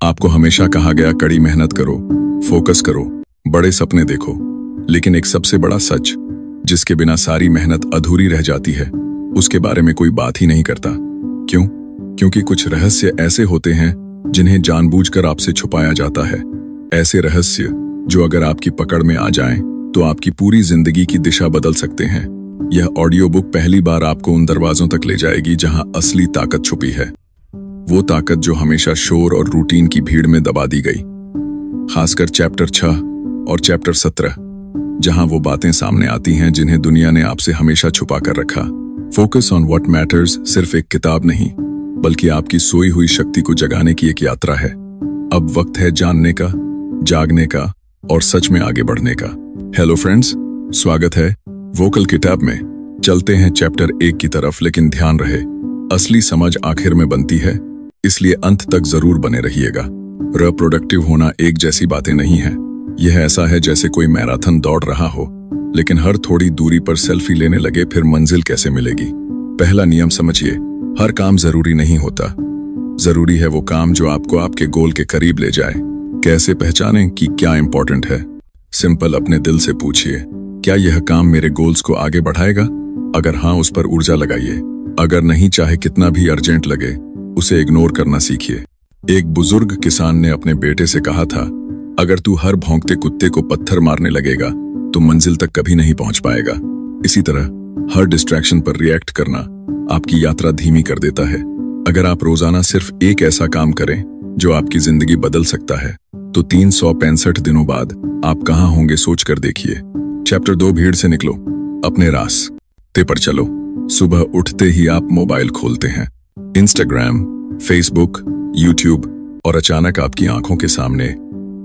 आपको हमेशा कहा गया कड़ी मेहनत करो, फोकस करो, बड़े सपने देखो, लेकिन एक सबसे बड़ा सच जिसके बिना सारी मेहनत अधूरी रह जाती है, उसके बारे में कोई बात ही नहीं करता। क्यों? क्योंकि कुछ रहस्य ऐसे होते हैं जिन्हें जानबूझकर आपसे छुपाया जाता है। ऐसे रहस्य जो अगर आपकी पकड़ में आ जाएं, तो आपकी पूरी जिंदगी की दिशा बदल सकते हैं। यह ऑडियो बुक पहली बार आपको उन दरवाजों तक ले जाएगी जहां असली ताकत छुपी है। वो ताकत जो हमेशा शोर और रूटीन की भीड़ में दबा दी गई। खासकर चैप्टर 6 और चैप्टर 17, जहां वो बातें सामने आती हैं जिन्हें दुनिया ने आपसे हमेशा छुपा कर रखा। फोकस ऑन व्हाट मैटर्स सिर्फ एक किताब नहीं, बल्कि आपकी सोई हुई शक्ति को जगाने की एक यात्रा है। अब वक्त है जानने का, जागने का और सच में आगे बढ़ने का। हेलो फ्रेंड्स, स्वागत है वोकल किताब में। चलते हैं चैप्टर 1 की तरफ, लेकिन ध्यान रहे असली समझ आखिर में बनती है, इसलिए अंत तक जरूर बने रहिएगा। प्रोडक्टिव होना एक जैसी बातें नहीं है। यह ऐसा है जैसे कोई मैराथन दौड़ रहा हो, लेकिन हर थोड़ी दूरी पर सेल्फी लेने लगे, फिर मंजिल कैसे मिलेगी। पहला नियम समझिए, हर काम जरूरी नहीं होता। जरूरी है वो काम जो आपको आपके गोल के करीब ले जाए। कैसे पहचानें कि क्या इंपॉर्टेंट है? सिंपल, अपने दिल से पूछिए, क्या यह काम मेरे गोल्स को आगे बढ़ाएगा? अगर हाँ, उस पर ऊर्जा लगाइए। अगर नहीं, चाहे कितना भी अर्जेंट लगे, उसे इग्नोर करना सीखिए। एक बुजुर्ग किसान ने अपने बेटे से कहा था, अगर तू हर भौंकते कुत्ते को पत्थर मारने लगेगा तो मंजिल तक कभी नहीं पहुंच पाएगा। इसी तरह हर डिस्ट्रैक्शन पर रिएक्ट करना आपकी यात्रा धीमी कर देता है। अगर आप रोजाना सिर्फ एक ऐसा काम करें जो आपकी जिंदगी बदल सकता है, तो 365 दिनों बाद आप कहां होंगे सोच कर देखिए। चैप्टर 2, भीड़ से निकलो, अपने रास्ते पर चलो। सुबह उठते ही आप मोबाइल खोलते हैं, इंस्टाग्राम, फेसबुक, यूट्यूब, और अचानक आपकी आंखों के सामने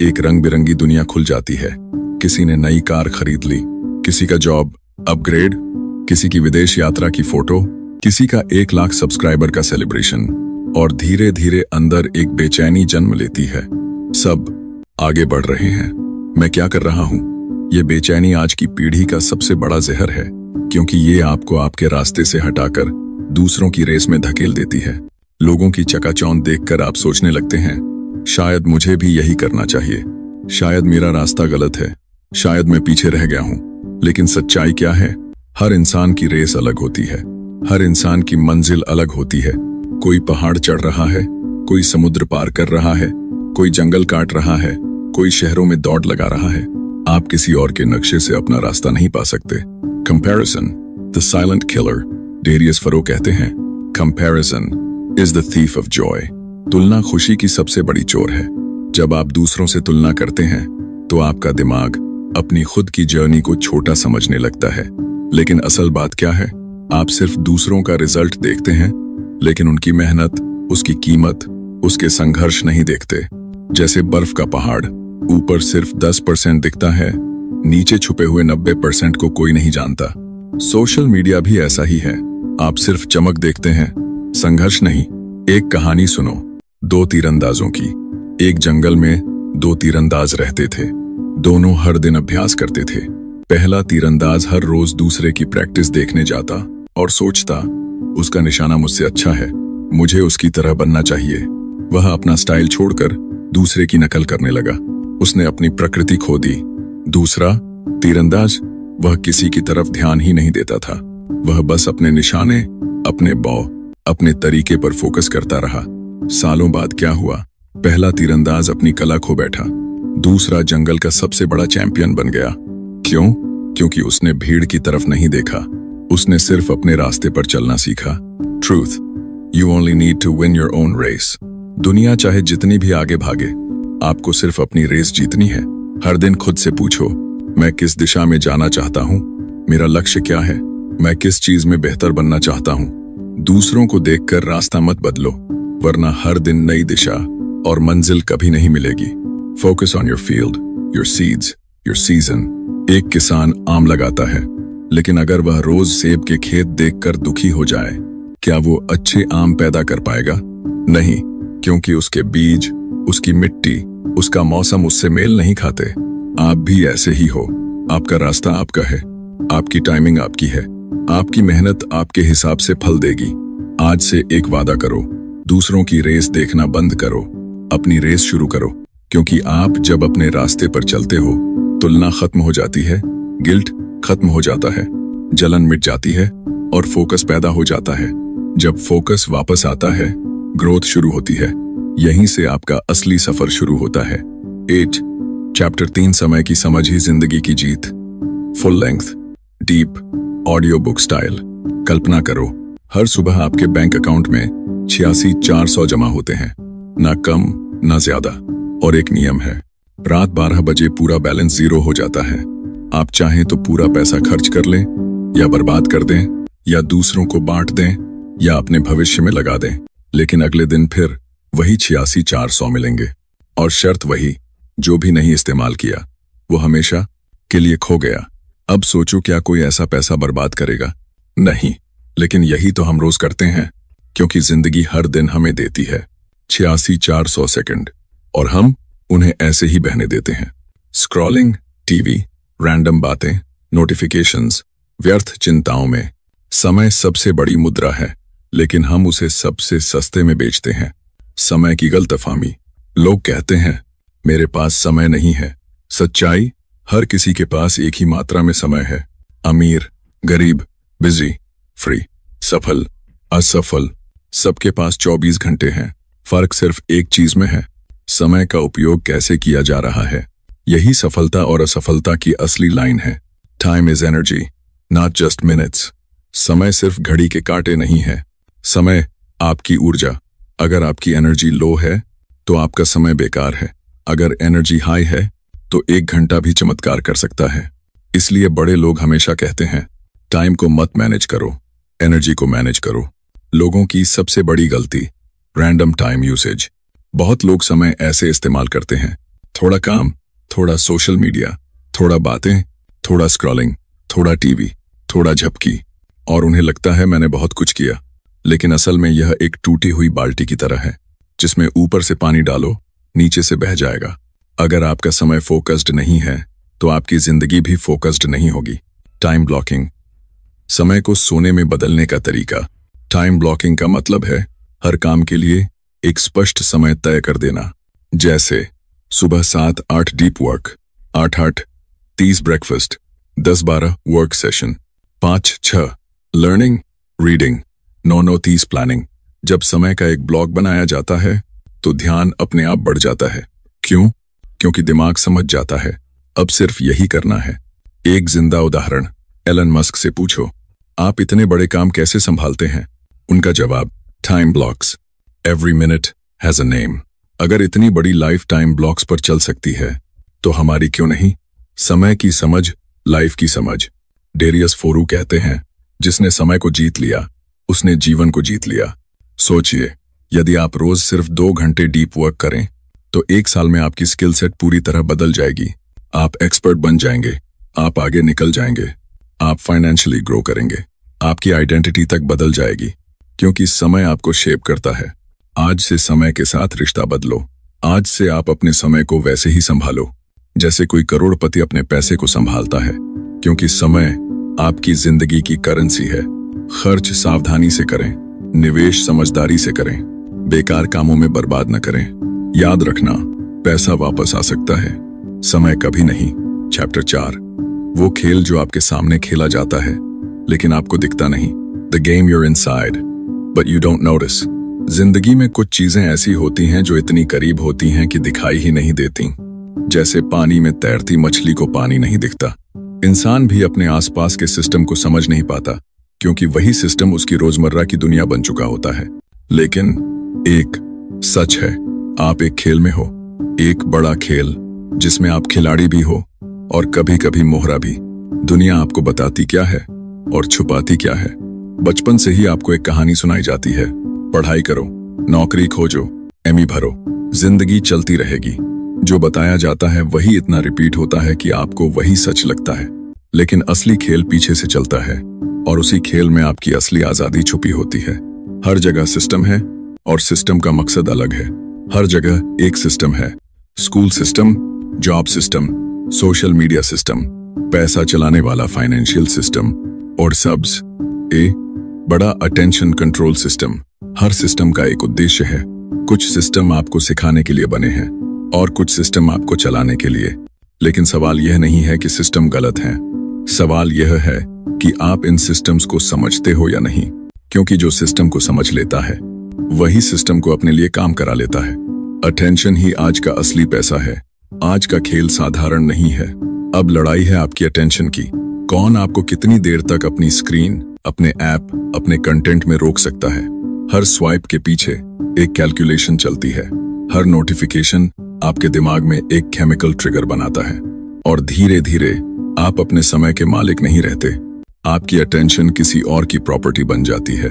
एक रंग बिरंगी दुनिया खुल जाती है। किसी ने नई कार खरीद ली, किसी का जॉब अपग्रेड, किसी की विदेश यात्रा की फोटो, किसी का 1 लाख सब्सक्राइबर का सेलिब्रेशन, और धीरे धीरे अंदर एक बेचैनी जन्म लेती है। सब आगे बढ़ रहे हैं, मैं क्या कर रहा हूं? ये बेचैनी आज की पीढ़ी का सबसे बड़ा जहर है, क्योंकि ये आपको आपके रास्ते से हटाकर दूसरों की रेस में धकेल देती है। लोगों की चकाचौंध देखकर आप सोचने लगते हैं, शायद मुझे भी यही करना चाहिए, शायद मेरा रास्ता गलत है, शायद मैं पीछे रह गया हूं। लेकिन सच्चाई क्या है? हर इंसान की रेस अलग होती है, हर इंसान की मंजिल अलग होती है। कोई पहाड़ चढ़ रहा है, कोई समुद्र पार कर रहा है, कोई जंगल काट रहा है, कोई शहरों में दौड़ लगा रहा है। आप किसी और के नक्शे से अपना रास्ता नहीं पा सकते। Comparison the silent killer, Darius furrow कहते हैं, comparison is the thief of Joy. तुलना खुशी की सबसे बड़ी चोर है। जब आप दूसरों से तुलना करते हैं, तो आपका दिमाग अपनी खुद की जर्नी को छोटा समझने लगता है। लेकिन असल बात क्या है? आप सिर्फ दूसरों का रिजल्ट देखते हैं, लेकिन उनकी मेहनत, उसकी कीमत, उसके संघर्ष नहीं देखते। जैसे बर्फ का पहाड़, ऊपर सिर्फ 10% दिखता है, नीचे छुपे हुए 90% को कोई नहीं जानता। सोशल मीडिया भी ऐसा ही है। आप सिर्फ चमक देखते हैं, संघर्ष नहीं। एक कहानी सुनो, 2 तीरंदाजों की। एक जंगल में 2 तीरंदाज रहते थे। दोनों हर दिन अभ्यास करते थे। पहला तीरंदाज हर रोज दूसरे की प्रैक्टिस देखने जाता और सोचता, उसका निशाना मुझसे अच्छा है, मुझे उसकी तरह बनना चाहिए। वह अपना स्टाइल छोड़कर दूसरे की नकल करने लगा। उसने अपनी प्रकृति खो दी। दूसरा तीरंदाज, वह किसी की तरफ ध्यान ही नहीं देता था। वह बस अपने निशाने, अपने बॉ, अपने तरीके पर फोकस करता रहा। सालों बाद क्या हुआ? पहला तीरंदाज अपनी कला खो बैठा। दूसरा जंगल का सबसे बड़ा चैंपियन बन गया। क्यों? क्योंकि उसने भीड़ की तरफ नहीं देखा, उसने सिर्फ अपने रास्ते पर चलना सीखा। Truth, you only need to win your own race. दुनिया चाहे जितनी भी आगे भागे, आपको सिर्फ अपनी रेस जीतनी है। हर दिन खुद से पूछो, मैं किस दिशा में जाना चाहता हूँ? मेरा लक्ष्य क्या है? मैं किस चीज में बेहतर बनना चाहता हूँ? दूसरों को देखकर रास्ता मत बदलो, वरना हर दिन नई दिशा और मंजिल कभी नहीं मिलेगी। Focus on your field, your seeds, your season. एक किसान आम लगाता है, लेकिन अगर वह रोज सेब के खेत देखकर दुखी हो जाए, क्या वो अच्छे आम पैदा कर पाएगा? नहीं, क्योंकि उसके बीज, उसकी मिट्टी, उसका मौसम उससे मेल नहीं खाते। आप भी ऐसे ही हो। आपका रास्ता आपका है, आपकी टाइमिंग आपकी है, आपकी मेहनत आपके हिसाब से फल देगी। आज से एक वादा करो, दूसरों की रेस देखना बंद करो, अपनी रेस शुरू करो, क्योंकि आप जब अपने रास्ते पर चलते हो, तुलना खत्म हो जाती है, गिल्ट खत्म हो जाता है, जलन मिट जाती है और फोकस पैदा हो जाता है। जब फोकस वापस आता है, ग्रोथ शुरू होती है। यहीं से आपका असली सफर शुरू होता है। 8 चैप्टर 3 समय की समझ ही जिंदगी की जीत। Full length deep audio book style. कल्पना करो, हर सुबह आपके बैंक अकाउंट में 86,400 जमा होते हैं, ना कम ना ज्यादा। और एक नियम है, रात 12 बजे पूरा बैलेंस जीरो हो जाता है। आप चाहें तो पूरा पैसा खर्च कर लें, या बर्बाद कर दें, या दूसरों को बांट दें, या अपने भविष्य में लगा दें, लेकिन अगले दिन फिर वही 86,400 मिलेंगे। और शर्त वही, जो भी नहीं इस्तेमाल किया वो हमेशा के लिए खो गया। अब सोचो, क्या कोई ऐसा पैसा बर्बाद करेगा? नहीं, लेकिन यही तो हम रोज करते हैं, क्योंकि जिंदगी हर दिन हमें देती है 86,400 सेकंड, और हम उन्हें ऐसे ही बहने देते हैं। स्क्रॉलिंग, टीवी, रैंडम बातें, नोटिफिकेशंस, व्यर्थ चिंताओं में। समय सबसे बड़ी मुद्रा है, लेकिन हम उसे सबसे सस्ते में बेचते हैं। समय की गलतफहमी। लोग कहते हैं, मेरे पास समय नहीं है। सच्चाई, हर किसी के पास एक ही मात्रा में समय है। अमीर, गरीब, बिजी, फ्री, सफल, असफल, सबके पास 24 घंटे हैं। फर्क सिर्फ एक चीज में है, समय का उपयोग कैसे किया जा रहा है। यही सफलता और असफलता की असली लाइन है। Time is energy, not just minutes. समय सिर्फ घड़ी के कांटे नहीं है, समय आपकी ऊर्जा। अगर आपकी एनर्जी लो है तो आपका समय बेकार है। अगर एनर्जी हाई है तो 1 घंटा भी चमत्कार कर सकता है। इसलिए बड़े लोग हमेशा कहते हैं, टाइम को मत मैनेज करो, एनर्जी को मैनेज करो। लोगों की सबसे बड़ी गलती, रैंडम टाइम यूसेज। बहुत लोग समय ऐसे इस्तेमाल करते हैं, थोड़ा काम, थोड़ा सोशल मीडिया, थोड़ा बातें, थोड़ा स्क्रॉलिंग, थोड़ा टीवी, थोड़ा झपकी, और उन्हें लगता है मैंने बहुत कुछ किया। लेकिन असल में यह एक टूटी हुई बाल्टी की तरह है, जिसमें ऊपर से पानी डालो, नीचे से बह जाएगा। अगर आपका समय फोकस्ड नहीं है तो आपकी जिंदगी भी फोकस्ड नहीं होगी। टाइम ब्लॉकिंग, समय को सोने में बदलने का तरीका। टाइम ब्लॉकिंग का मतलब है हर काम के लिए एक स्पष्ट समय तय कर देना। जैसे सुबह 7-8 deep work, 8-8 30 breakfast, 10-12 work session, 5-6 learning reading, 9-9 30 planning. जब समय का एक ब्लॉक बनाया जाता है तो ध्यान अपने आप बढ़ जाता है। क्यों? क्योंकि दिमाग समझ जाता है अब सिर्फ यही करना है। एक जिंदा उदाहरण, एलन मस्क से पूछो, आप इतने बड़े काम कैसे संभालते हैं? उनका जवाब, time blocks. Every minute has a name. अगर इतनी बड़ी लाइफ टाइम ब्लॉक्स पर चल सकती है तो हमारी क्यों नहीं? समय की समझ, लाइफ की समझ। डेरियस फोरू कहते हैं, जिसने समय को जीत लिया उसने जीवन को जीत लिया। सोचिए, यदि आप रोज सिर्फ 2 घंटे डीप वर्क करें तो 1 साल में आपकी स्किल सेट पूरी तरह बदल जाएगी। आप एक्सपर्ट बन जाएंगे, आप आगे निकल जाएंगे, आप फाइनेंशियली ग्रो करेंगे, आपकी आइडेंटिटी तक बदल जाएगी, क्योंकि समय आपको शेप करता है। आज से समय के साथ रिश्ता बदलो। आज से आप अपने समय को वैसे ही संभालो जैसे कोई करोड़पति अपने पैसे को संभालता है, क्योंकि समय आपकी जिंदगी की करेंसी है। खर्च सावधानी से करें, निवेश समझदारी से करें, बेकार कामों में बर्बाद न करें। याद रखना, पैसा वापस आ सकता है, समय कभी नहीं। चैप्टर 4, वो खेल जो आपके सामने खेला जाता है लेकिन आपको दिखता नहीं। The game you're inside but you don't notice. जिंदगी में कुछ चीजें ऐसी होती हैं जो इतनी करीब होती हैं कि दिखाई ही नहीं देती। जैसे पानी में तैरती मछली को पानी नहीं दिखता। इंसान भी अपने आसपास के सिस्टम को समझ नहीं पाता, क्योंकि वही सिस्टम उसकी रोजमर्रा की दुनिया बन चुका होता है। लेकिन एक सच है, आप एक खेल में हो, एक बड़ा खेल जिसमें आप खिलाड़ी भी हो और कभी कभी मोहरा भी। दुनिया आपको बताती क्या है और छुपाती क्या है। बचपन से ही आपको एक कहानी सुनाई जाती है, पढ़ाई करो, नौकरी खोजो, एमई भरो, जिंदगी चलती रहेगी। जो बताया जाता है वही इतना रिपीट होता है कि आपको वही सच लगता है। लेकिन असली खेल पीछे से चलता है और उसी खेल में आपकी असली आजादी छुपी होती है। हर जगह सिस्टम है और सिस्टम का मकसद अलग है। हर जगह एक सिस्टम है, school system, job system, social media system, पैसा चलाने वाला फाइनेंशियल सिस्टम और बड़ा अटेंशन कंट्रोल सिस्टम। हर सिस्टम का एक उद्देश्य है, कुछ सिस्टम आपको सिखाने के लिए बने हैं और कुछ सिस्टम आपको चलाने के लिए। लेकिन सवाल यह नहीं है कि सिस्टम गलत हैं। सवाल यह है कि आप इन सिस्टम्स को समझते हो या नहीं, क्योंकि जो सिस्टम को समझ लेता है वही सिस्टम को अपने लिए काम करा लेता है। अटेंशन ही आज का असली पैसा है। आज का खेल साधारण नहीं है। अब लड़ाई है आपकी अटेंशन की। कौन आपको कितनी देर तक अपनी स्क्रीन, अपने ऐप, अपने कंटेंट में रोक सकता है। हर स्वाइप के पीछे एक कैलकुलेशन चलती है। हर नोटिफिकेशन आपके दिमाग में एक केमिकल ट्रिगर बनाता है और धीरे धीरे आप अपने समय के मालिक नहीं रहते। आपकी अटेंशन किसी और की प्रॉपर्टी बन जाती है।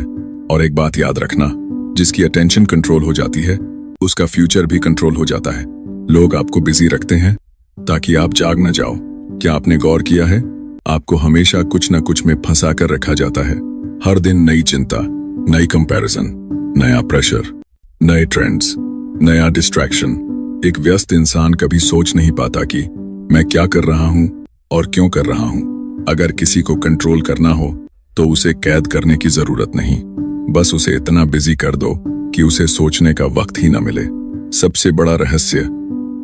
और एक बात याद रखना, जिसकी अटेंशन कंट्रोल हो जाती है उसका फ्यूचर भी कंट्रोल हो जाता है। लोग आपको बिजी रखते हैं ताकि आप जाग न जाओ। क्या आपने गौर किया है, आपको हमेशा कुछ न कुछ में फंसा कर रखा जाता है। हर दिन नई चिंता, नई कंपैरिजन, नया प्रेशर, नए ट्रेंड्स, नया डिस्ट्रैक्शन। एक व्यस्त इंसान कभी सोच नहीं पाता कि मैं क्या कर रहा हूं और क्यों कर रहा हूं। अगर किसी को कंट्रोल करना हो तो उसे कैद करने की जरूरत नहीं, बस उसे इतना बिजी कर दो कि उसे सोचने का वक्त ही न मिले। सबसे बड़ा रहस्य,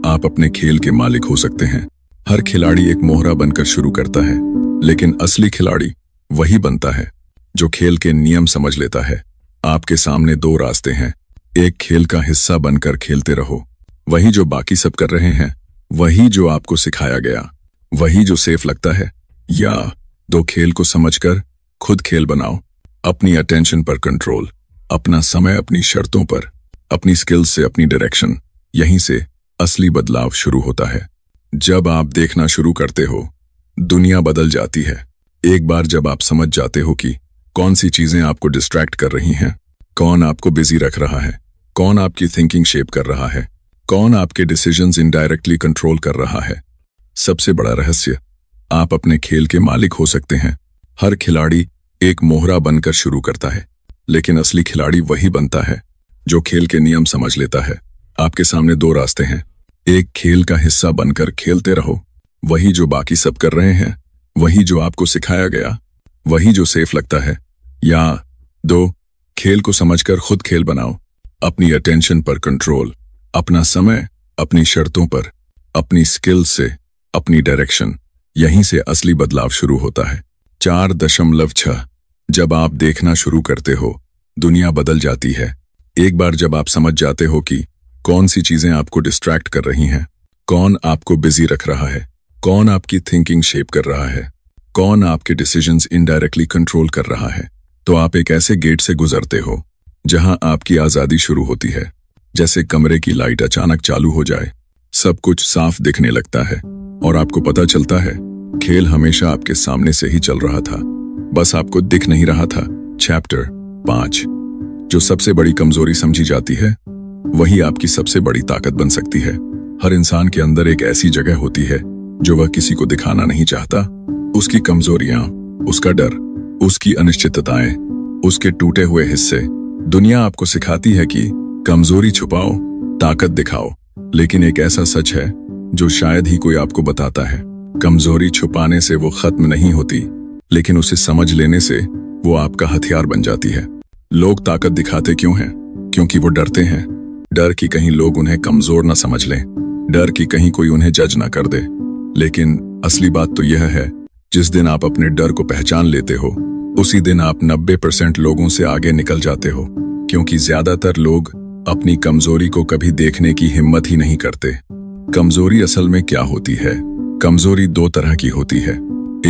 आप अपने खेल के मालिक हो सकते हैं। हर खिलाड़ी एक मोहरा बनकर शुरू करता है, लेकिन असली खिलाड़ी वही बनता है जो खेल के नियम समझ लेता है। आपके सामने दो रास्ते हैं। एक, खेल का हिस्सा बनकर खेलते रहो, वही जो बाकी सब कर रहे हैं, वही जो आपको सिखाया गया, वही जो सेफ लगता है। या दो, खेल को समझकर खुद खेल बनाओ। अपनी अटेंशन पर कंट्रोल, अपना समय अपनी शर्तों पर, अपनी स्किल्स से अपनी डायरेक्शन। यहीं से असली बदलाव शुरू होता है। जब आप देखना शुरू करते हो, दुनिया बदल जाती है। एक बार जब आप समझ जाते हो कि कौन सी चीजें आपको डिस्ट्रैक्ट कर रही हैं, कौन आपको बिजी रख रहा है, कौन आपकी थिंकिंग शेप कर रहा है, कौन आपके डिसीजंस इनडायरेक्टली कंट्रोल कर रहा है। सबसे बड़ा रहस्य, आप अपने खेल के मालिक हो सकते हैं। हर खिलाड़ी एक मोहरा बनकर शुरू करता है, लेकिन असली खिलाड़ी वही बनता है जो खेल के नियम समझ लेता है। आपके सामने दो रास्ते हैं। एक, खेल का हिस्सा बनकर खेलते रहो, वही जो बाकी सब कर रहे हैं, वही जो आपको सिखाया गया, वही जो सेफ लगता है। या दो, खेल को समझकर खुद खेल बनाओ। अपनी अटेंशन पर कंट्रोल, अपना समय अपनी शर्तों पर, अपनी स्किल से अपनी डायरेक्शन। यहीं से असली बदलाव शुरू होता है। 4.6 जब आप देखना शुरू करते हो, दुनिया बदल जाती है। एक बार जब आप समझ जाते हो कि कौन सी चीजें आपको डिस्ट्रैक्ट कर रही हैं, कौन आपको बिजी रख रहा है, कौन आपकी थिंकिंग शेप कर रहा है, कौन आपके डिसीजंस इनडायरेक्टली कंट्रोल कर रहा है, तो आप एक ऐसे गेट से गुजरते हो जहां आपकी आजादी शुरू होती है। जैसे कमरे की लाइट अचानक चालू हो जाए, सब कुछ साफ दिखने लगता है और आपको पता चलता है खेल हमेशा आपके सामने से ही चल रहा था, बस आपको दिख नहीं रहा था। चैप्टर 5, जो सबसे बड़ी कमजोरी समझी जाती है वही आपकी सबसे बड़ी ताकत बन सकती है। हर इंसान के अंदर एक ऐसी जगह होती है जो वह किसी को दिखाना नहीं चाहता। उसकी कमजोरियां, उसका डर, उसकी अनिश्चितताएं, उसके टूटे हुए हिस्से। दुनिया आपको सिखाती है कि कमजोरी छुपाओ, ताकत दिखाओ, लेकिन एक ऐसा सच है जो शायद ही कोई आपको बताता है। कमजोरी छुपाने से वो खत्म नहीं होती, लेकिन उसे समझ लेने से वो आपका हथियार बन जाती है। लोग ताकत दिखाते क्यों हैं? क्योंकि वो डरते हैं। डर कि कहीं लोग उन्हें कमजोर न समझ लें, डर कि कहीं कोई उन्हें जज ना कर दे। लेकिन असली बात तो यह है, जिस दिन आप अपने डर को पहचान लेते हो, उसी दिन आप 90% लोगों से आगे निकल जाते हो। क्योंकि ज्यादातर लोग अपनी कमजोरी को कभी देखने की हिम्मत ही नहीं करते। कमजोरी असल में क्या होती है? कमजोरी दो तरह की होती है।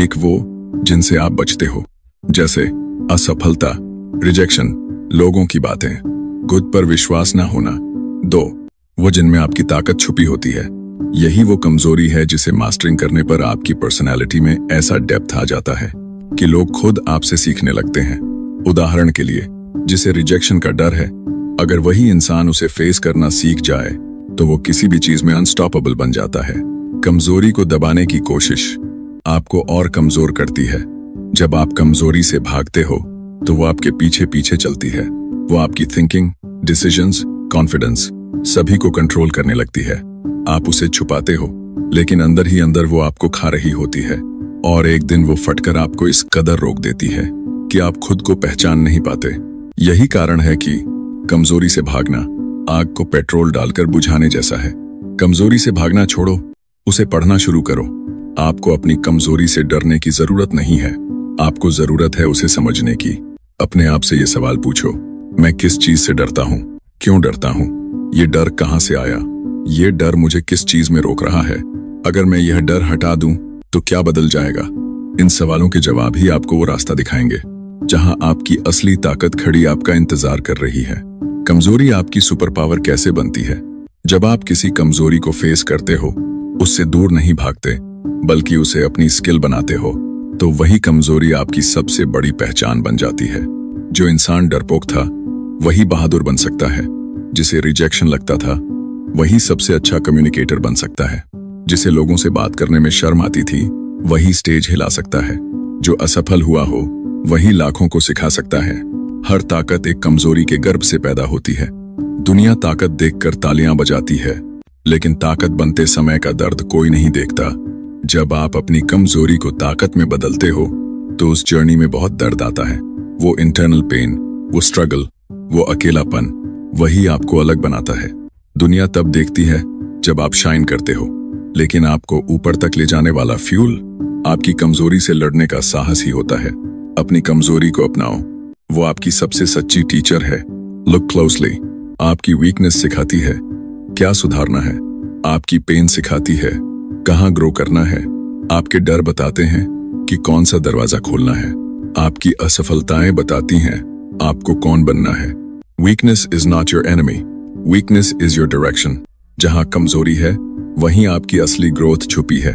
एक वो जिनसे आप बचते हो, जैसे असफलता, रिजेक्शन, लोगों की बातें, खुद पर विश्वास न होना। दो, वो जिनमें आपकी ताकत छुपी होती है। यही वो कमजोरी है जिसे मास्टरिंग करने पर आपकी पर्सनैलिटी में ऐसा डेप्थ आ जाता है कि लोग खुद आपसे सीखने लगते हैं। उदाहरण के लिए, जिसे रिजेक्शन का डर है, अगर वही इंसान उसे फेस करना सीख जाए तो वो किसी भी चीज में अनस्टॉपेबल बन जाता है। कमजोरी को दबाने की कोशिश आपको और कमजोर करती है। जब आप कमजोरी से भागते हो तो वो आपके पीछे पीछे चलती है। वो आपकी थिंकिंग, डिसीजंस, कॉन्फिडेंस सभी को कंट्रोल करने लगती है। आप उसे छुपाते हो, लेकिन अंदर ही अंदर वो आपको खा रही होती है और एक दिन वो फटकर आपको इस कदर रोक देती है कि आप खुद को पहचान नहीं पाते। यही कारण है कि कमजोरी से भागना आग को पेट्रोल डालकर बुझाने जैसा है। कमजोरी से भागना छोड़ो, उसे पढ़ना शुरू करो। आपको अपनी कमजोरी से डरने की जरूरत नहीं है, आपको जरूरत है उसे समझने की। अपने आप से ये सवाल पूछो, मैं किस चीज से डरता हूँ, क्यों डरता हूँ, ये डर कहाँ से आया, ये डर मुझे किस चीज में रोक रहा है, अगर मैं यह डर हटा दूं तो क्या बदल जाएगा। इन सवालों के जवाब ही आपको वो रास्ता दिखाएंगे जहां आपकी असली ताकत खड़ी आपका इंतजार कर रही है। कमजोरी आपकी सुपर पावर कैसे बनती है? जब आप किसी कमजोरी को फेस करते हो, उससे दूर नहीं भागते बल्कि उसे अपनी स्किल बनाते हो, तो वही कमजोरी आपकी सबसे बड़ी पहचान बन जाती है। जो इंसान डरपोक था वही बहादुर बन सकता है, जिसे रिजेक्शन लगता था वही सबसे अच्छा कम्युनिकेटर बन सकता है, जिसे लोगों से बात करने में शर्म आती थी वही स्टेज हिला सकता है, जो असफल हुआ हो वही लाखों को सिखा सकता है। हर ताकत एक कमजोरी के गर्भ से पैदा होती है। दुनिया ताकत देखकर तालियां बजाती है, लेकिन ताकत बनते समय का दर्द कोई नहीं देखता। जब आप अपनी कमजोरी को ताकत में बदलते हो तो उस जर्नी में बहुत दर्द आता है। वो इंटरनल पेन, वो स्ट्रगल, वो अकेलापन, वही आपको अलग बनाता है। दुनिया तब देखती है जब आप शाइन करते हो, लेकिन आपको ऊपर तक ले जाने वाला फ्यूल आपकी कमजोरी से लड़ने का साहस ही होता है। अपनी कमजोरी को अपनाओ, वो आपकी सबसे सच्ची टीचर है। लुक क्लोजली, आपकी वीकनेस सिखाती है क्या सुधारना है, आपकी पेन सिखाती है कहाँ ग्रो करना है, आपके डर बताते हैं कि कौन सा दरवाजा खोलना है, आपकी असफलताएं बताती हैं आपको कौन बनना है। Weakness is not your enemy, weakness is your direction. जहां कमजोरी है वहीं आपकी असली ग्रोथ छुपी है।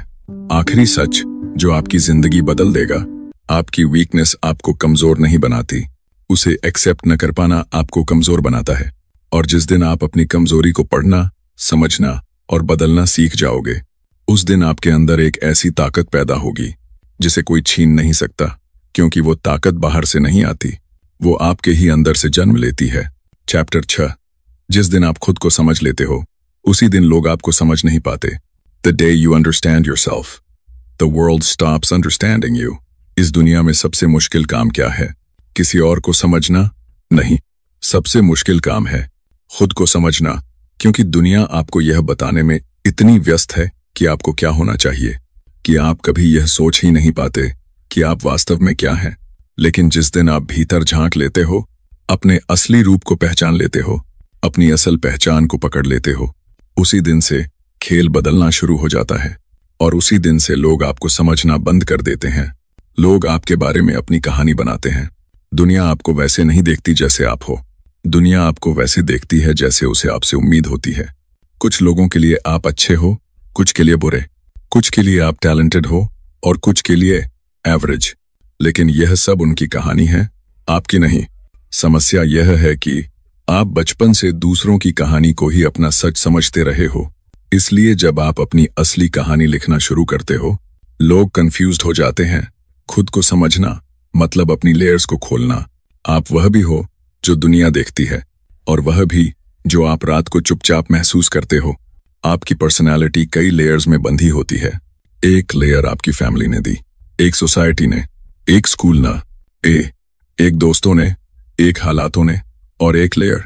आखिरी सच जो आपकी जिंदगी बदल देगा, आपकी वीकनेस आपको कमजोर नहीं बनाती, उसे एक्सेप्ट न कर पाना आपको कमजोर बनाता है। और जिस दिन आप अपनी कमजोरी को पढ़ना, समझना और बदलना सीख जाओगे, उस दिन आपके अंदर एक ऐसी ताकत पैदा होगी जिसे कोई छीन नहीं सकता, क्योंकि वो ताकत बाहर से नहीं आती, वो आपके ही अंदर से जन्म लेती है। चैप्टर 6। जिस दिन आप खुद को समझ लेते हो उसी दिन लोग आपको समझ नहीं पाते। The day you understand yourself, the world stops understanding you. इस दुनिया में सबसे मुश्किल काम क्या है? किसी और को समझना नहीं, सबसे मुश्किल काम है खुद को समझना, क्योंकि दुनिया आपको यह बताने में इतनी व्यस्त है कि आपको क्या होना चाहिए कि आप कभी यह सोच ही नहीं पाते कि आप वास्तव में क्या हैं। लेकिन जिस दिन आप भीतर झांक लेते हो, अपने असली रूप को पहचान लेते हो, अपनी असल पहचान को पकड़ लेते हो, उसी दिन से खेल बदलना शुरू हो जाता है। और उसी दिन से लोग आपको समझना बंद कर देते हैं। लोग आपके बारे में अपनी कहानी बनाते हैं। दुनिया आपको वैसे नहीं देखती जैसे आप हो, दुनिया आपको वैसे देखती है जैसे उसे आपसे उम्मीद होती है। कुछ लोगों के लिए आप अच्छे हो, कुछ के लिए बुरे, कुछ के लिए आप टैलेंटेड हो और कुछ के लिए एवरेज। लेकिन यह सब उनकी कहानी है, आपकी नहीं। समस्या यह है कि आप बचपन से दूसरों की कहानी को ही अपना सच समझते रहे हो। इसलिए जब आप अपनी असली कहानी लिखना शुरू करते हो, लोग कंफ्यूज्ड हो जाते हैं। खुद को समझना मतलब अपनी लेयर्स को खोलना। आप वह भी हो जो दुनिया देखती है, और वह भी जो आप रात को चुपचाप महसूस करते हो। आपकी पर्सनालिटी कई लेयर्स में बंधी होती है। एक लेयर आपकी फैमिली ने दी, एक सोसाइटी ने, एक स्कूल ना, एक दोस्तों ने, एक हालातों ने, और एक लेयर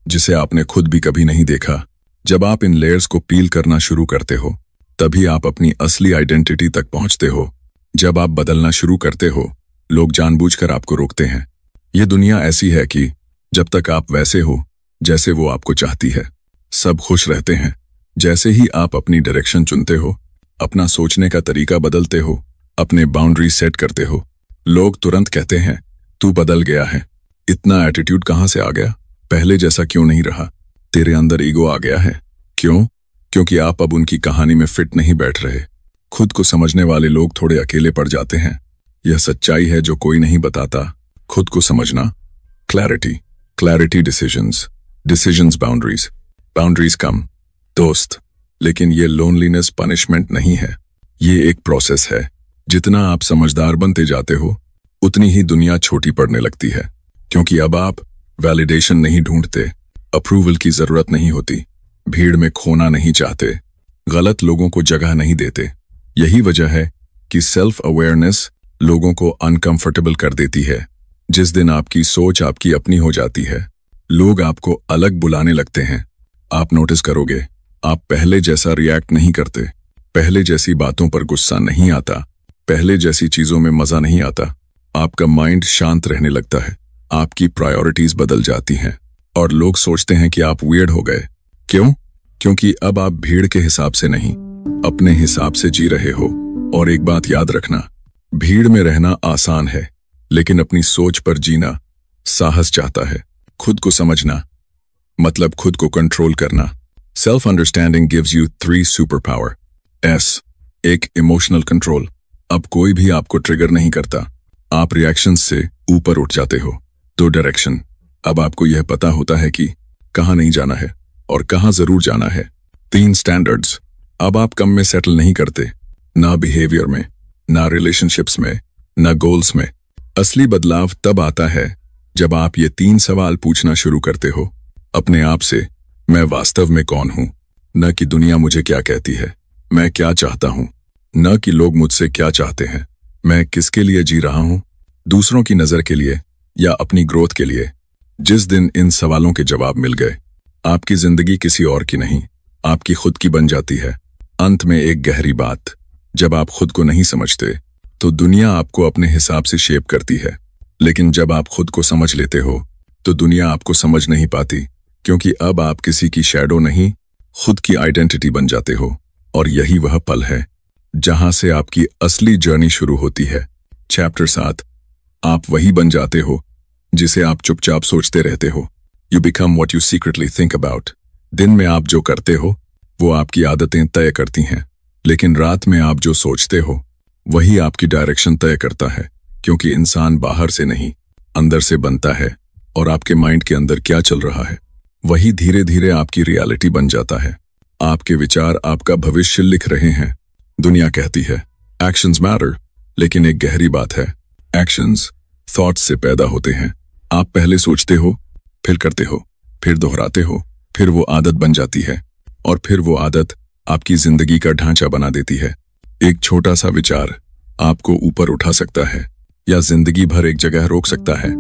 जिसे आपने खुद भी कभी नहीं देखा। जब आप इन लेयर्स को पील करना शुरू करते हो, तभी आप अपनी असली आइडेंटिटी तक पहुंचते हो। जब आप बदलना शुरू करते हो, लोग जानबूझकर आपको रोकते हैं। यह दुनिया ऐसी है कि जब तक आप वैसे हो जैसे वो आपको चाहती है, सब खुश रहते हैं। जैसे ही आप अपनी डायरेक्शन चुनते हो, अपना सोचने का तरीका बदलते हो, अपने बाउंड्री सेट करते हो, लोग तुरंत कहते हैं तू बदल गया है, इतना एटीट्यूड कहाँ से आ गया, पहले जैसा क्यों नहीं रहा, तेरे अंदर ईगो आ गया है। क्यों? क्योंकि आप अब उनकी कहानी में फिट नहीं बैठ रहे। खुद को समझने वाले लोग थोड़े अकेले पड़ जाते हैं। यह सच्चाई है जो कोई नहीं बताता। खुद को समझना, क्लैरिटी डिसीजंस बाउंड्रीज कम दोस्त। लेकिन ये लोनलीनेस पनिशमेंट नहीं है, ये एक प्रोसेस है। जितना आप समझदार बनते जाते हो, उतनी ही दुनिया छोटी पड़ने लगती है, क्योंकि अब आप वैलिडेशन नहीं ढूंढते, अप्रूवल की जरूरत नहीं होती, भीड़ में खोना नहीं चाहते, गलत लोगों को जगह नहीं देते। यही वजह है कि सेल्फ अवेयरनेस लोगों को अनकंफर्टेबल कर देती है। जिस दिन आपकी सोच आपकी अपनी हो जाती है, लोग आपको अलग बुलाने लगते हैं। आप नोटिस करोगे, आप पहले जैसा रिएक्ट नहीं करते, पहले जैसी बातों पर गुस्सा नहीं आता, पहले जैसी चीजों में मजा नहीं आता। आपका माइंड शांत रहने लगता है, आपकी प्रायोरिटीज बदल जाती हैं और लोग सोचते हैं कि आप वियर्ड हो गए। क्यों? क्योंकि अब आप भीड़ के हिसाब से नहीं, अपने हिसाब से जी रहे हो। और एक बात याद रखना, भीड़ में रहना आसान है, लेकिन अपनी सोच पर जीना साहस चाहता है। खुद को समझना मतलब खुद को कंट्रोल करना। Self understanding gives you 3 super power. S, एक इमोशनल कंट्रोल। अब कोई भी आपको ट्रिगर नहीं करता, आप रिएक्शंस से ऊपर उठ जाते हो। 2 डायरेक्शन, अब आपको यह पता होता है कि कहाँ नहीं जाना है और कहाँ जरूर जाना है। 3 स्टैंडर्ड्स, अब आप कम में सेटल नहीं करते, ना बिहेवियर में, ना रिलेशनशिप्स में, ना गोल्स में। असली बदलाव तब आता है जब आप ये 3 सवाल पूछना शुरू करते हो अपने आप से। मैं वास्तव में कौन हूं? न कि दुनिया मुझे क्या कहती है। मैं क्या चाहता हूं? न कि लोग मुझसे क्या चाहते हैं। मैं किसके लिए जी रहा हूं? दूसरों की नजर के लिए या अपनी ग्रोथ के लिए? जिस दिन इन सवालों के जवाब मिल गए, आपकी जिंदगी किसी और की नहीं, आपकी खुद की बन जाती है। अंत में एक गहरी बात, जब आप खुद को नहीं समझते तो दुनिया आपको अपने हिसाब से शेप करती है, लेकिन जब आप खुद को समझ लेते हो तो दुनिया आपको समझ नहीं पाती, क्योंकि अब आप किसी की शैडो नहीं, खुद की आइडेंटिटी बन जाते हो। और यही वह पल है जहां से आपकी असली जर्नी शुरू होती है। चैप्टर 7, आप वही बन जाते हो जिसे आप चुपचाप सोचते रहते हो। You become what you secretly think about. दिन में आप जो करते हो वो आपकी आदतें तय करती हैं, लेकिन रात में आप जो सोचते हो वही आपकी डायरेक्शन तय करता है, क्योंकि इंसान बाहर से नहीं अंदर से बनता है, और आपके माइंड के अंदर क्या चल रहा है वही धीरे धीरे आपकी रियलिटी बन जाता है। आपके विचार आपका भविष्य लिख रहे हैं। दुनिया कहती है एक्शंस मैटर, लेकिन एक गहरी बात है, एक्शंस थॉट्स से पैदा होते हैं। आप पहले सोचते हो, फिर करते हो, फिर दोहराते हो, फिर वो आदत बन जाती है, और फिर वो आदत आपकी जिंदगी का ढांचा बना देती है। एक छोटा सा विचार आपको ऊपर उठा सकता है या जिंदगी भर एक जगह रोक सकता है।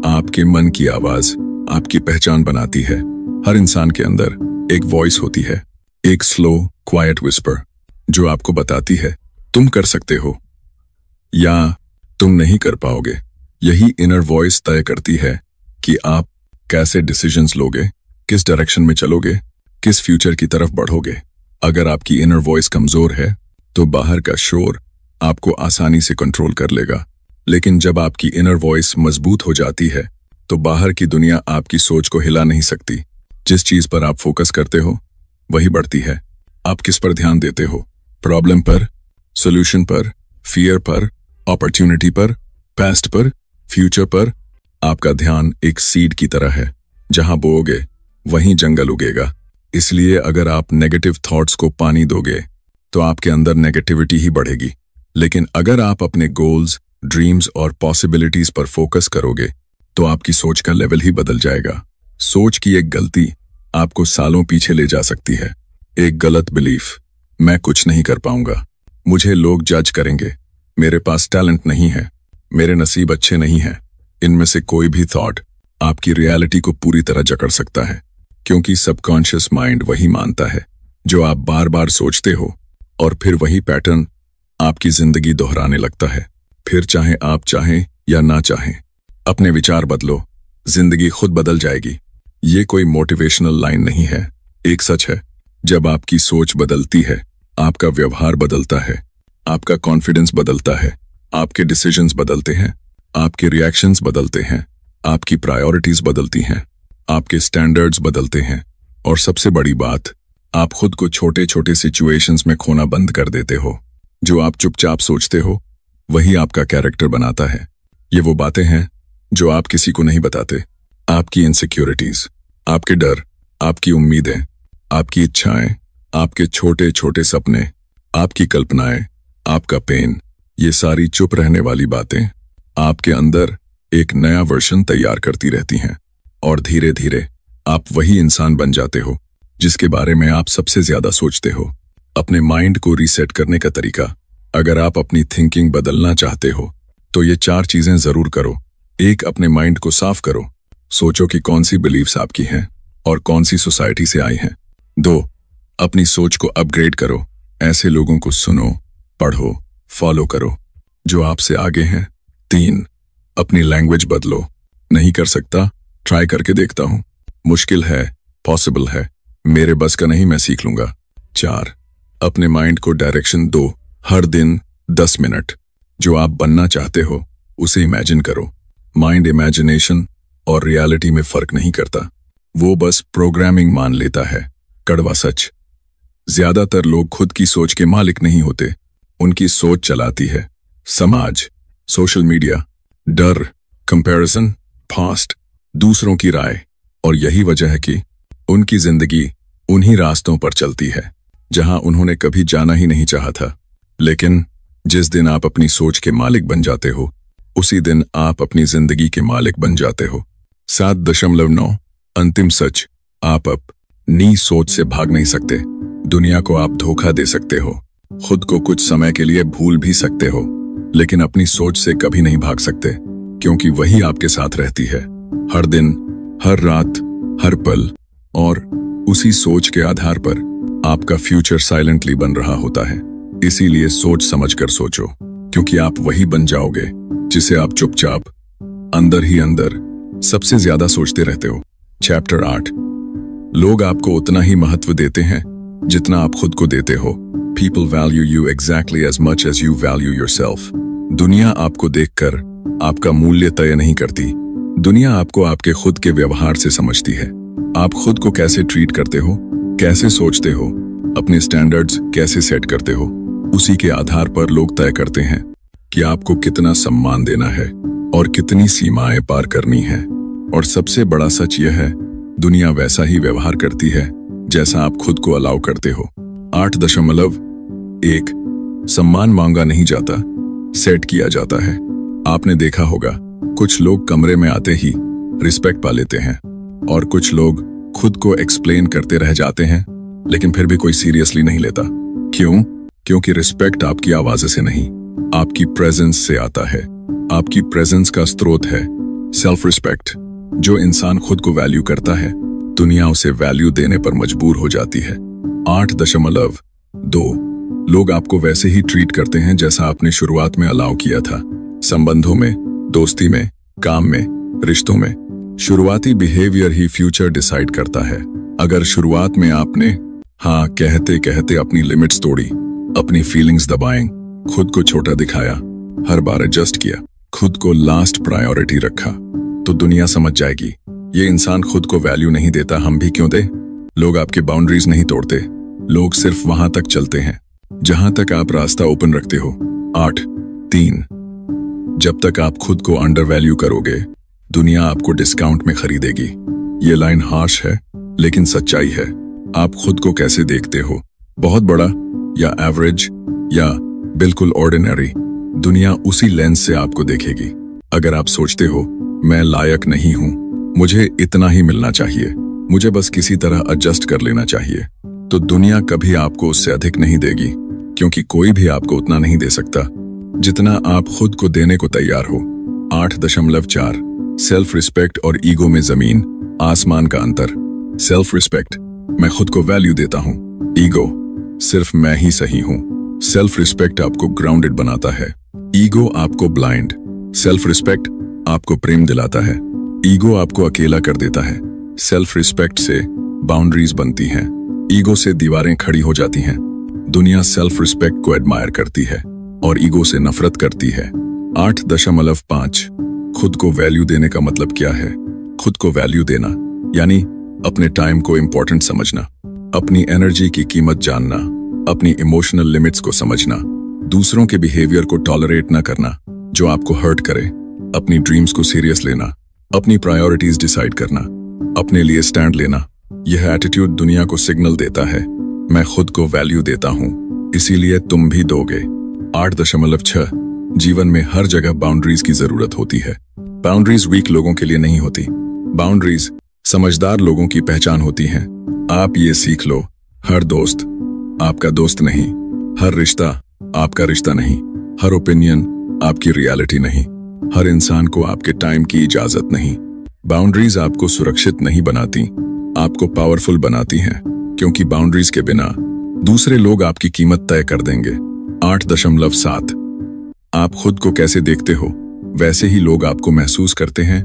आपके मन की आवाज आपकी पहचान बनाती है। हर इंसान के अंदर एक वॉइस होती है, एक स्लो क्वाइट विस्पर, जो आपको बताती है तुम कर सकते हो या तुम नहीं कर पाओगे। यही इनर वॉइस तय करती है कि आप कैसे डिसीजंस लोगे, किस डायरेक्शन में चलोगे, किस फ्यूचर की तरफ बढ़ोगे। अगर आपकी इनर वॉइस कमजोर है तो बाहर का शोर आपको आसानी से कंट्रोल कर लेगा, लेकिन जब आपकी इनर वॉइस मजबूत हो जाती है तो बाहर की दुनिया आपकी सोच को हिला नहीं सकती। जिस चीज पर आप फोकस करते हो वही बढ़ती है। आप किस पर ध्यान देते हो? प्रॉब्लम पर, सॉल्यूशन पर, फियर पर, अपॉर्चुनिटी पर, पास्ट पर, फ्यूचर पर? आपका ध्यान एक सीड की तरह है, जहां बोओगे वहीं जंगल उगेगा। इसलिए अगर आप नेगेटिव थॉट्स को पानी दोगे तो आपके अंदर नेगेटिविटी ही बढ़ेगी, लेकिन अगर आप अपने गोल्स, ड्रीम्स और पॉसिबिलिटीज पर फोकस करोगे तो आपकी सोच का लेवल ही बदल जाएगा। सोच की एक गलती आपको सालों पीछे ले जा सकती है। एक गलत बिलीफ, मैं कुछ नहीं कर पाऊंगा, मुझे लोग जज करेंगे, मेरे पास टैलेंट नहीं है, मेरे नसीब अच्छे नहीं हैं। इनमें से कोई भी थॉट आपकी रियलिटी को पूरी तरह जकड़ सकता है, क्योंकि सबकॉन्शियस माइंड वही मानता है जो आप बार बार सोचते हो, और फिर वही पैटर्न आपकी जिंदगी दोहराने लगता है। फिर चाहे आप चाहें या ना चाहें, अपने विचार बदलो, जिंदगी खुद बदल जाएगी। ये कोई मोटिवेशनल लाइन नहीं है, एक सच है। जब आपकी सोच बदलती है, आपका व्यवहार बदलता है, आपका कॉन्फिडेंस बदलता है, आपके डिसीजंस बदलते हैं, आपके रिएक्शंस बदलते हैं, आपकी प्रायोरिटीज बदलती हैं, आपके स्टैंडर्ड्स बदलते हैं, और सबसे बड़ी बात, आप खुद को छोटे छोटे सिचुएशंस में खोना बंद कर देते हो। जो आप चुपचाप सोचते हो वही आपका कैरेक्टर बनाता है। ये वो बातें हैं जो आप किसी को नहीं बताते। आपकी इनसिक्योरिटीज, आपके डर, आपकी उम्मीदें, आपकी इच्छाएं, आपके छोटे छोटे सपने, आपकी कल्पनाएं, आपका पेन, ये सारी चुप रहने वाली बातें आपके अंदर एक नया वर्जन तैयार करती रहती हैं, और धीरे धीरे आप वही इंसान बन जाते हो जिसके बारे में आप सबसे ज्यादा सोचते हो। अपने माइंड को रीसेट करने का तरीका, अगर आप अपनी थिंकिंग बदलना चाहते हो तो ये 4 चीजें जरूर करो। 1, अपने माइंड को साफ करो। सोचो कि कौन सी बिलीव्स आपकी हैं और कौन सी सोसाइटी से आई हैं। 2. अपनी सोच को अपग्रेड करो। ऐसे लोगों को सुनो, पढ़ो, फॉलो करो जो आपसे आगे हैं। 3. अपनी लैंग्वेज बदलो। नहीं कर सकता, ट्राई करके देखता हूं। मुश्किल है, पॉसिबल है, मेरे बस का नहीं, मैं सीख लूंगा। 4. अपने माइंड को डायरेक्शन दो। हर दिन 10 मिनट जो आप बनना चाहते हो उसे इमेजिन करो। माइंड इमेजिनेशन और रियलिटी में फर्क नहीं करता, वो बस प्रोग्रामिंग मान लेता है। कड़वा सच, ज्यादातर लोग खुद की सोच के मालिक नहीं होते, उनकी सोच चलाती है समाज, सोशल मीडिया, डर, कंपैरिजन, पास्ट, दूसरों की राय। और यही वजह है कि उनकी जिंदगी उन्हीं रास्तों पर चलती है जहां उन्होंने कभी जाना ही नहीं चाहा था। लेकिन जिस दिन आप अपनी सोच के मालिक बन जाते हो, उसी दिन आप अपनी जिंदगी के मालिक बन जाते हो। 7.9 अंतिम सच, आप अपनी सोच से भाग नहीं सकते। दुनिया को आप धोखा दे सकते हो, खुद को कुछ समय के लिए भूल भी सकते हो, लेकिन अपनी सोच से कभी नहीं भाग सकते, क्योंकि वही आपके साथ रहती है हर दिन, हर रात, हर पल। और उसी सोच के आधार पर आपका फ्यूचर साइलेंटली बन रहा होता है। इसीलिए सोच समझकर सोचो, क्योंकि आप वही बन जाओगे जिसे आप चुपचाप अंदर ही अंदर सबसे ज्यादा सोचते रहते हो। चैप्टर 8, लोग आपको उतना ही महत्व देते हैं जितना आप खुद को देते हो। People value you exactly as much as you value yourself. दुनिया आपको देखकर आपका मूल्य तय नहीं करती, दुनिया आपको आपके खुद के व्यवहार से समझती है। आप खुद को कैसे ट्रीट करते हो, कैसे सोचते हो, अपने स्टैंडर्ड्स कैसे सेट करते हो, उसी के आधार पर लोग तय करते हैं कि आपको कितना सम्मान देना है और कितनी सीमाएं पार करनी है। और सबसे बड़ा सच यह है, दुनिया वैसा ही व्यवहार करती है जैसा आप खुद को अलाउ करते हो। 8.1 सम्मान मांगा नहीं जाता, सेट किया जाता है। आपने देखा होगा, कुछ लोग कमरे में आते ही रिस्पेक्ट पा लेते हैं और कुछ लोग खुद को एक्सप्लेन करते रह जाते हैं, लेकिन फिर भी कोई सीरियसली नहीं लेता। क्यों? क्योंकि रिस्पेक्ट आपकी आवाज से नहीं, आपकी प्रेजेंस से आता है। आपकी प्रेजेंस का स्रोत है सेल्फ रिस्पेक्ट। जो इंसान खुद को वैल्यू करता है, दुनिया उसे वैल्यू देने पर मजबूर हो जाती है। 8.2 लोग आपको वैसे ही ट्रीट करते हैं जैसा आपने शुरुआत में अलाउ किया था। संबंधों में, दोस्ती में, काम में, रिश्तों में, शुरुआती बिहेवियर ही फ्यूचर डिसाइड करता है। अगर शुरुआत में आपने हाँ कहते कहते अपनी लिमिट्स तोड़ी, अपनी फीलिंग्स दबाएं, खुद को छोटा दिखाया, हर बार एडजस्ट किया, खुद को लास्ट प्रायोरिटी रखा, तो दुनिया समझ जाएगी ये इंसान खुद को वैल्यू नहीं देता, हम भी क्यों दे। लोग आपके बाउंड्रीज नहीं तोड़ते, लोग सिर्फ वहां तक चलते हैं जहां तक आप रास्ता ओपन रखते हो। 8.3 जब तक आप खुद को अंडर वैल्यू करोगे, दुनिया आपको डिस्काउंट में खरीदेगी। ये लाइन हार्श है, लेकिन सच्चाई है। आप खुद को कैसे देखते हो, बहुत बड़ा या एवरेज या बिल्कुल ऑर्डिनरी, दुनिया उसी लेंस से आपको देखेगी। अगर आप सोचते हो मैं लायक नहीं हूं, मुझे इतना ही मिलना चाहिए, मुझे बस किसी तरह एडजस्ट कर लेना चाहिए, तो दुनिया कभी आपको उससे अधिक नहीं देगी, क्योंकि कोई भी आपको उतना नहीं दे सकता जितना आप खुद को देने को तैयार हो। 8.4 सेल्फ रिस्पेक्ट और ईगो में जमीन आसमान का अंतर। सेल्फ रिस्पेक्ट, मैं खुद को वैल्यू देता हूं। ईगो, सिर्फ मैं ही सही हूं। सेल्फ रिस्पेक्ट आपको ग्राउंडेड बनाता है, ईगो आपको ब्लाइंड। सेल्फ रिस्पेक्ट आपको प्रेम दिलाता है, ईगो आपको अकेला कर देता है। सेल्फ रिस्पेक्ट से बाउंड्रीज बनती हैं, ईगो से दीवारें खड़ी हो जाती हैं। दुनिया सेल्फ रिस्पेक्ट को एडमायर करती है और ईगो से नफरत करती है। 8.5 खुद को वैल्यू देने का मतलब क्या है? खुद को वैल्यू देना यानी अपने टाइम को इंपॉर्टेंट समझना, अपनी एनर्जी की कीमत जानना, अपनी इमोशनल लिमिट्स को समझना, दूसरों के बिहेवियर को टॉलरेट न करना जो आपको हर्ट करे, अपनी ड्रीम्स को सीरियस लेना, अपनी प्रायोरिटीज डिसाइड करना, अपने लिए स्टैंड लेना। यह एटीट्यूड दुनिया को सिग्नल देता है, मैं खुद को वैल्यू देता हूं, इसीलिए तुम भी दोगे। 8.6 जीवन में हर जगह बाउंड्रीज की जरूरत होती है। बाउंड्रीज वीक लोगों के लिए नहीं होती, बाउंड्रीज समझदार लोगों की पहचान होती हैं। आप ये सीख लो, हर दोस्त आपका दोस्त नहीं, हर रिश्ता आपका रिश्ता नहीं, हर ओपिनियन आपकी रियलिटी नहीं, हर इंसान को आपके टाइम की इजाजत नहीं। बाउंड्रीज आपको सुरक्षित नहीं बनाती, आपको पावरफुल बनाती हैं, क्योंकि बाउंड्रीज के बिना दूसरे लोग आपकी कीमत तय कर देंगे। 8.7 आप खुद को कैसे देखते हो वैसे ही लोग आपको महसूस करते हैं।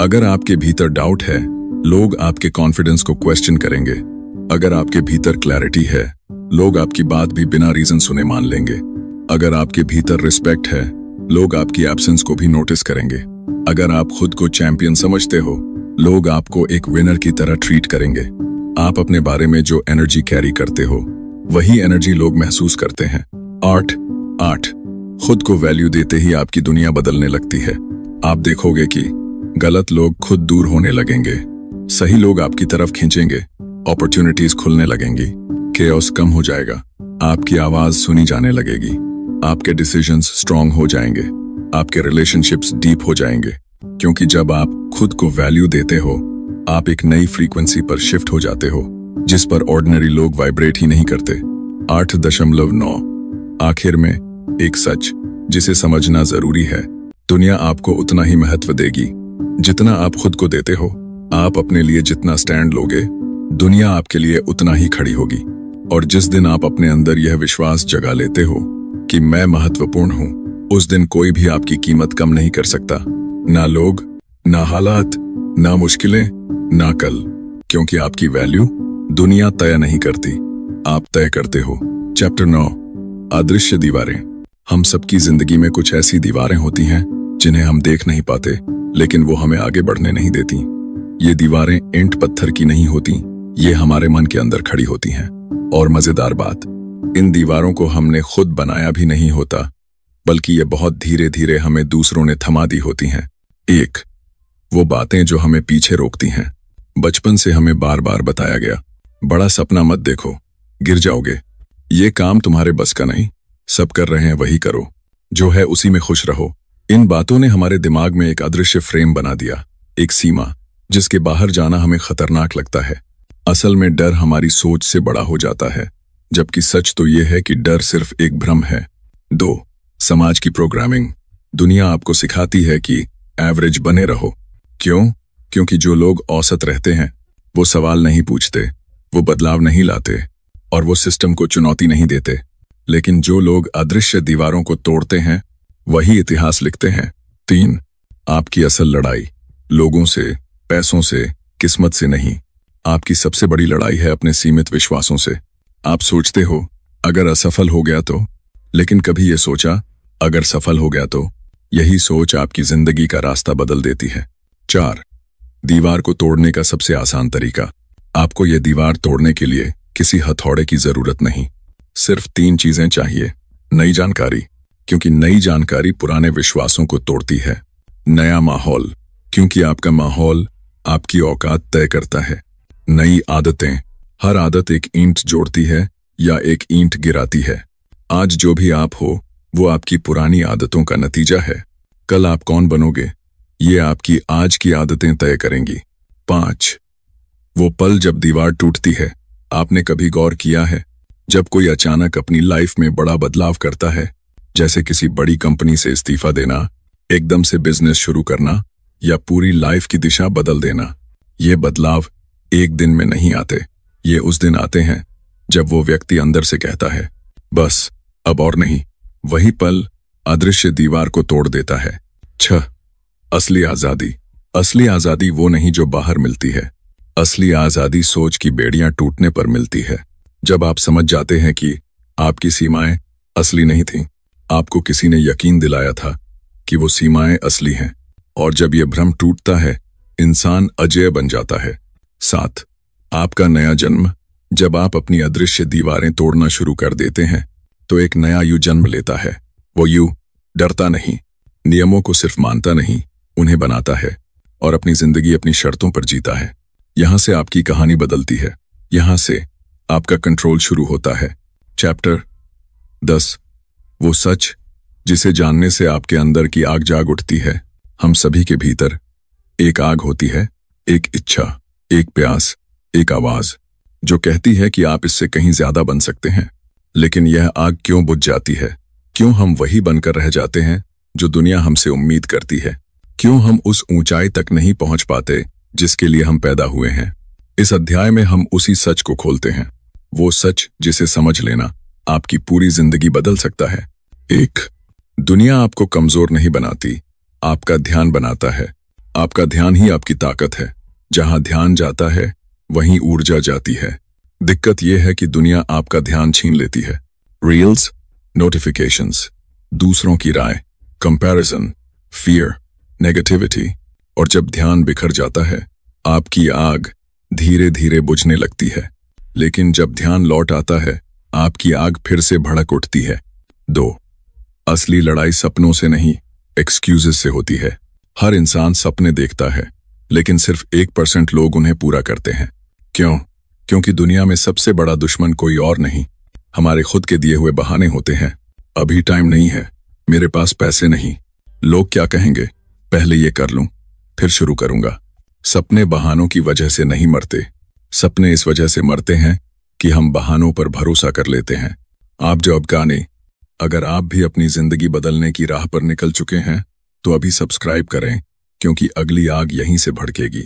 अगर आपके भीतर डाउट है, लोग आपके कॉन्फिडेंस को क्वेश्चन करेंगे। अगर आपके भीतर क्लैरिटी है, लोग आपकी बात भी बिना रीजन सुने मान लेंगे। अगर आपके भीतर रिस्पेक्ट है, लोग आपकी एब्सेंस को भी नोटिस करेंगे। अगर आप खुद को चैंपियन समझते हो, लोग आपको एक विनर की तरह ट्रीट करेंगे। आप अपने बारे में जो एनर्जी कैरी करते हो, वही एनर्जी लोग महसूस करते हैं। 8 खुद को वैल्यू देते ही आपकी दुनिया बदलने लगती है। आप देखोगे कि गलत लोग खुद दूर होने लगेंगे, सही लोग आपकी तरफ खींचेंगे, अपॉर्चुनिटीज खुलने लगेंगी, केओस कम हो जाएगा, आपकी आवाज सुनी जाने लगेगी, आपके डिसीजंस स्ट्रांग हो जाएंगे, आपके रिलेशनशिप्स डीप हो जाएंगे। क्योंकि जब आप खुद को वैल्यू देते हो, आप एक नई फ्रीक्वेंसी पर शिफ्ट हो जाते हो, जिस पर ऑर्डिनरी लोग वाइब्रेट ही नहीं करते। 8.9 आखिर में एक सच जिसे समझना जरूरी है। दुनिया आपको उतना ही महत्व देगी जितना आप खुद को देते हो। आप अपने लिए जितना स्टैंड लोगे, दुनिया आपके लिए उतना ही खड़ी होगी। और जिस दिन आप अपने अंदर यह विश्वास जगा लेते हो कि मैं महत्वपूर्ण हूं, उस दिन कोई भी आपकी कीमत कम नहीं कर सकता। ना लोग, ना हालात, ना मुश्किलें, ना कल। क्योंकि आपकी वैल्यू दुनिया तय नहीं करती, आप तय करते हो। चैप्टर 9 अदृश्य दीवारें। हम सबकी जिंदगी में कुछ ऐसी दीवारें होती हैं जिन्हें हम देख नहीं पाते, लेकिन वो हमें आगे बढ़ने नहीं देती। ये दीवारें ईंट पत्थर की नहीं होती, ये हमारे मन के अंदर खड़ी होती हैं। और मजेदार बात, इन दीवारों को हमने खुद बनाया भी नहीं होता, बल्कि ये बहुत धीरे धीरे हमें दूसरों ने थमा दी होती हैं। 1 वो बातें जो हमें पीछे रोकती हैं। बचपन से हमें बार बार बताया गया, बड़ा सपना मत देखो, गिर जाओगे, ये काम तुम्हारे बस का नहीं, सब कर रहे हैं वही करो, जो है उसी में खुश रहो। इन बातों ने हमारे दिमाग में एक अदृश्य फ्रेम बना दिया, एक सीमा जिसके बाहर जाना हमें खतरनाक लगता है। असल में डर हमारी सोच से बड़ा हो जाता है, जबकि सच तो यह है कि डर सिर्फ एक भ्रम है। 2 समाज की प्रोग्रामिंग। दुनिया आपको सिखाती है कि एवरेज बने रहो। क्यों? क्योंकि जो लोग औसत रहते हैं वो सवाल नहीं पूछते, वो बदलाव नहीं लाते और वो सिस्टम को चुनौती नहीं देते। लेकिन जो लोग अदृश्य दीवारों को तोड़ते हैं, वही इतिहास लिखते हैं। 3 आपकी असल लड़ाई लोगों से, पैसों से, किस्मत से नहीं। आपकी सबसे बड़ी लड़ाई है अपने सीमित विश्वासों से। आप सोचते हो अगर असफल हो गया तो, लेकिन कभी ये सोचा अगर सफल हो गया तो? यही सोच आपकी जिंदगी का रास्ता बदल देती है। 4 दीवार को तोड़ने का सबसे आसान तरीका। आपको यह दीवार तोड़ने के लिए किसी हथौड़े की जरूरत नहीं, सिर्फ 3 चीजें चाहिए। नई जानकारी, क्योंकि नई जानकारी पुराने विश्वासों को तोड़ती है। नया माहौल, क्योंकि आपका माहौल आपकी औकात तय करता है। नई आदतें, हर आदत एक ईंट जोड़ती है या एक ईंट गिराती है। आज जो भी आप हो वो आपकी पुरानी आदतों का नतीजा है। कल आप कौन बनोगे, ये आपकी आज की आदतें तय करेंगी। 5 वो पल जब दीवार टूटती है। आपने कभी गौर किया है, जब कोई अचानक अपनी लाइफ में बड़ा बदलाव करता है, जैसे किसी बड़ी कंपनी से इस्तीफा देना, एकदम से बिजनेस शुरू करना या पूरी लाइफ की दिशा बदल देना, ये बदलाव एक दिन में नहीं आते। ये उस दिन आते हैं जब वो व्यक्ति अंदर से कहता है, बस अब और नहीं। वही पल अदृश्य दीवार को तोड़ देता है। 6 असली आजादी। असली आजादी वो नहीं जो बाहर मिलती है, असली आजादी सोच की बेड़ियां टूटने पर मिलती है। जब आप समझ जाते हैं कि आपकी सीमाएं असली नहीं थीं, आपको किसी ने यकीन दिलाया था कि वो सीमाएं असली हैं, और जब यह भ्रम टूटता है, इंसान अजेय बन जाता है। 7 आपका नया जन्म। जब आप अपनी अदृश्य दीवारें तोड़ना शुरू कर देते हैं, तो एक नया यू जन्म लेता है। वो यू डरता नहीं, नियमों को सिर्फ मानता नहीं, उन्हें बनाता है और अपनी जिंदगी अपनी शर्तों पर जीता है। यहां से आपकी कहानी बदलती है, यहां से आपका कंट्रोल शुरू होता है। चैप्टर 10 वो सच जिसे जानने से आपके अंदर की आग जाग उठती है। हम सभी के भीतर एक आग होती है, एक इच्छा, एक प्यास, एक आवाज जो कहती है कि आप इससे कहीं ज्यादा बन सकते हैं। लेकिन यह आग क्यों बुझ जाती है? क्यों हम वही बनकर रह जाते हैं जो दुनिया हमसे उम्मीद करती है? क्यों हम उस ऊंचाई तक नहीं पहुंच पाते जिसके लिए हम पैदा हुए हैं। इस अध्याय में हम उसी सच को खोलते हैं, वो सच जिसे समझ लेना आपकी पूरी जिंदगी बदल सकता है। 1. दुनिया आपको कमजोर नहीं बनाती, आपका ध्यान बनाता है। आपका ध्यान ही आपकी ताकत है। जहां ध्यान जाता है वहीं ऊर्जा जाती है। दिक्कत यह है कि दुनिया आपका ध्यान छीन लेती है। रील्स, नोटिफिकेशंस, दूसरों की राय, कंपैरिजन, फियर, नेगेटिविटी, और जब ध्यान बिखर जाता है आपकी आग धीरे धीरे बुझने लगती है। लेकिन जब ध्यान लौट आता है आपकी आग फिर से भड़क उठती है। 2. असली लड़ाई सपनों से नहीं, एक्सक्यूजेस से होती है। हर इंसान सपने देखता है, लेकिन सिर्फ 1% लोग उन्हें पूरा करते हैं। क्यों? क्योंकि दुनिया में सबसे बड़ा दुश्मन कोई और नहीं, हमारे खुद के दिए हुए बहाने होते हैं। अभी टाइम नहीं है, मेरे पास पैसे नहीं, लोग क्या कहेंगे, पहले ये कर लूं, फिर शुरू करूंगा। सपने बहानों की वजह से नहीं मरते, सपने इस वजह से मरते हैं कि हम बहानों पर भरोसा कर लेते हैं। आप जो अब गाने, अगर आप भी अपनी जिंदगी बदलने की राह पर निकल चुके हैं तो अभी सब्सक्राइब करें, क्योंकि अगली आग यहीं से भड़केगी।